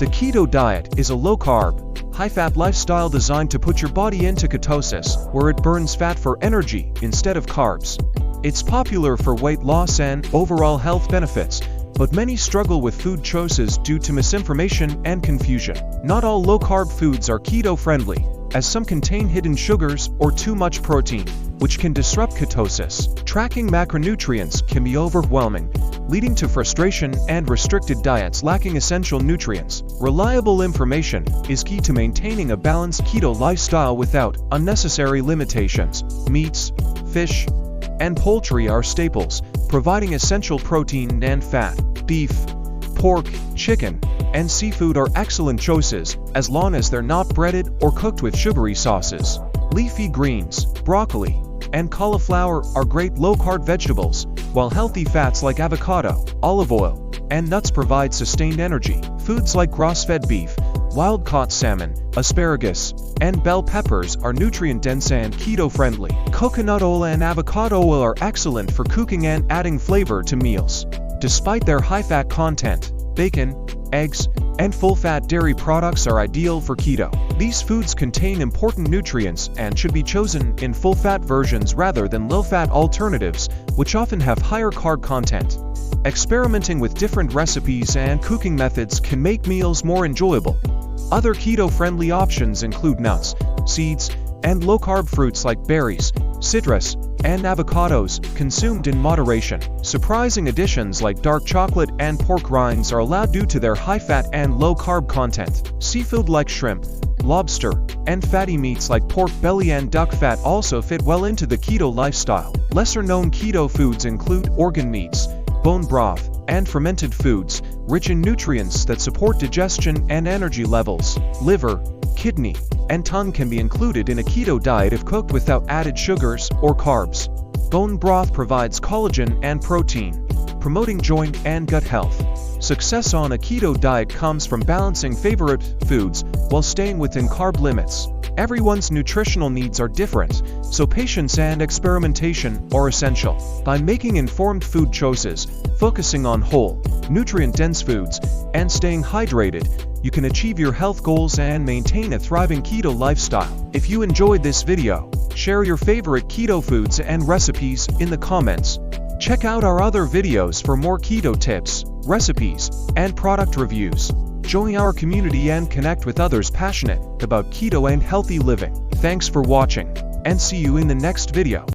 The keto diet is a low-carb, high-fat lifestyle designed to put your body into ketosis, where it burns fat for energy instead of carbs. It's popular for weight loss and overall health benefits, but many struggle with food choices due to misinformation and confusion. Not all low-carb foods are keto-friendly, as some contain hidden sugars or too much protein, which can disrupt ketosis. Tracking macronutrients can be overwhelming, leading to frustration and restricted diets lacking essential nutrients. Reliable information is key to maintaining a balanced keto lifestyle without unnecessary limitations. Meats, fish, and poultry are staples, providing essential protein and fat. Beef, pork, chicken, and seafood are excellent choices, as long as they're not breaded or cooked with sugary sauces. Leafy greens, broccoli, and cauliflower are great low-carb vegetables, while healthy fats like avocado, olive oil, and nuts provide sustained energy. Foods like grass-fed beef, wild-caught salmon, asparagus, and bell peppers are nutrient-dense and keto-friendly. Coconut oil and avocado oil are excellent for cooking and adding flavor to meals. Despite their high-fat content, bacon, eggs, and full-fat dairy products are ideal for keto. These foods contain important nutrients and should be chosen in full-fat versions rather than low-fat alternatives, which often have higher carb content. Experimenting with different recipes and cooking methods can make meals more enjoyable. Other keto-friendly options include nuts, seeds, and low-carb fruits like berries, citrus, and avocados, consumed in moderation. Surprising additions like dark chocolate and pork rinds are allowed due to their high fat and low carb content. Seafood like shrimp, lobster, and fatty meats like pork belly and duck fat also fit well into the keto lifestyle. Lesser-known keto foods include organ meats, bone broth, and fermented foods, rich in nutrients that support digestion and energy levels. Liver, kidney, and tongue can be included in a keto diet if cooked without added sugars or carbs. Bone broth provides collagen and protein, promoting joint and gut health. Success on a keto diet comes from balancing favorite foods while staying within carb limits. Everyone's nutritional needs are different, so patience and experimentation are essential. By making informed food choices, focusing on whole, nutrient-dense foods, and staying hydrated, you can achieve your health goals and maintain a thriving keto lifestyle. If you enjoyed this video, share your favorite keto foods and recipes in the comments. Check out our other videos for more keto tips, recipes, and product reviews. Join our community and connect with others passionate about keto and healthy living. Thanks for watching, and see you in the next video.